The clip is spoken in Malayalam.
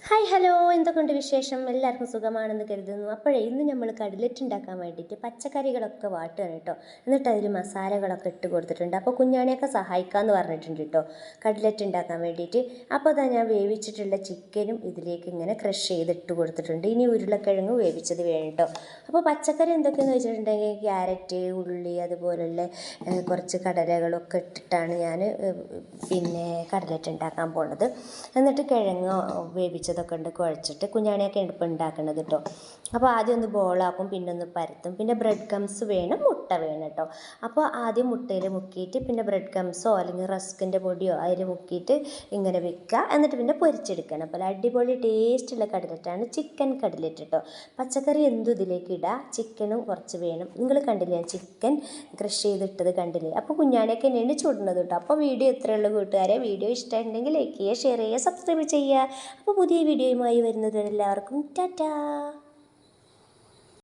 ഹായ് ഹലോ, എന്തൊക്കെയുണ്ട് വിശേഷം? എല്ലാവർക്കും സുഖമാണെന്ന് കരുതുന്നു. അപ്പോഴേ ഇന്ന് നമ്മൾ കട്ലറ്റ് ഉണ്ടാക്കാൻ വേണ്ടിയിട്ട് പച്ചക്കറികളൊക്കെ വാട്ടുകയാണ് കേട്ടോ. എന്നിട്ട് അതിൽ മസാലകളൊക്കെ ഇട്ട് കൊടുത്തിട്ടുണ്ട്. അപ്പോൾ കുഞ്ഞാണിയൊക്കെ സഹായിക്കാമെന്ന് പറഞ്ഞിട്ടുണ്ട് കേട്ടോ കട്ലറ്റ് ഉണ്ടാക്കാൻ വേണ്ടിയിട്ട്. അപ്പോൾ അതാ ഞാൻ വേവിച്ചിട്ടുള്ള ചിക്കനും ഇതിലേക്ക് ഇങ്ങനെ ക്രഷ് ചെയ്തിട്ട് കൊടുത്തിട്ടുണ്ട്. ഇനി ഉരുളക്കിഴങ്ങ് വേവിച്ചത് വേണം കേട്ടോ. അപ്പോൾ പച്ചക്കറി എന്തൊക്കെയെന്ന് വെച്ചിട്ടുണ്ടെങ്കിൽ ക്യാരറ്റ്, ഉള്ളി, അതുപോലുള്ള കുറച്ച് കടലകളൊക്കെ ഇട്ടിട്ടാണ് ഞാൻ കട്ലറ്റ് ഉണ്ടാക്കാൻ പോണത്. എന്നിട്ട് കിഴങ്ങ് വേവിച്ചതൊക്കെ ഉണ്ട് കുഴച്ചിട്ട് കുഞ്ഞാണിയൊക്കെ ഇപ്പം ഉണ്ടാക്കുന്നത് കേട്ടോ. അപ്പോൾ ആദ്യം ഒന്ന് ബോളാക്കും, പിന്നെ ഒന്ന് പരത്തും, പിന്നെ ബ്രെഡ് ക്രംസ് വേണം, മുട്ട വേണം കേട്ടോ. അപ്പോൾ ആദ്യം മുട്ടയിൽ മുക്കിയിട്ട് പിന്നെ ബ്രെഡ് ക്രംസോ അല്ലെങ്കിൽ റസ്കിൻ്റെ പൊടിയോ അതിൽ മുക്കിയിട്ട് ഇങ്ങനെ വെക്കുക. എന്നിട്ട് പിന്നെ പൊരിച്ചെടുക്കണം. അപ്പോൾ അടിപൊളി ടേസ്റ്റുള്ള കട്ലറ്റാണ് ചിക്കൻ കട്ലറ്റ് കേട്ടോ. പച്ചക്കറി എന്തും ഇതിലേക്ക് ഇടുക, ചിക്കനും കുറച്ച് വേണം. നിങ്ങൾ കണ്ടില്ലേ ചിക്കൻ ക്രഷ് ചെയ്തിട്ടത് കണ്ടില്ലേ? അപ്പോൾ കുഞ്ഞാണിയൊക്കെ തന്നെയാണ് ചുടുന്നത് കേട്ടോ. അപ്പോൾ വീഡിയോ എത്രയുള്ള കൂട്ടുകാരെ, വീഡിയോ ഇഷ്ടമുണ്ടെങ്കിൽ ലൈക്ക് ചെയ്യുക, ഷെയർ ചെയ്യുക, സബ്സ്ക്രൈബ് ചെയ്യുക. അപ്പോൾ പുതിയ വീഡിയോയുമായി വരുന്നത് എല്ലാവർക്കും ടാറ്റാ.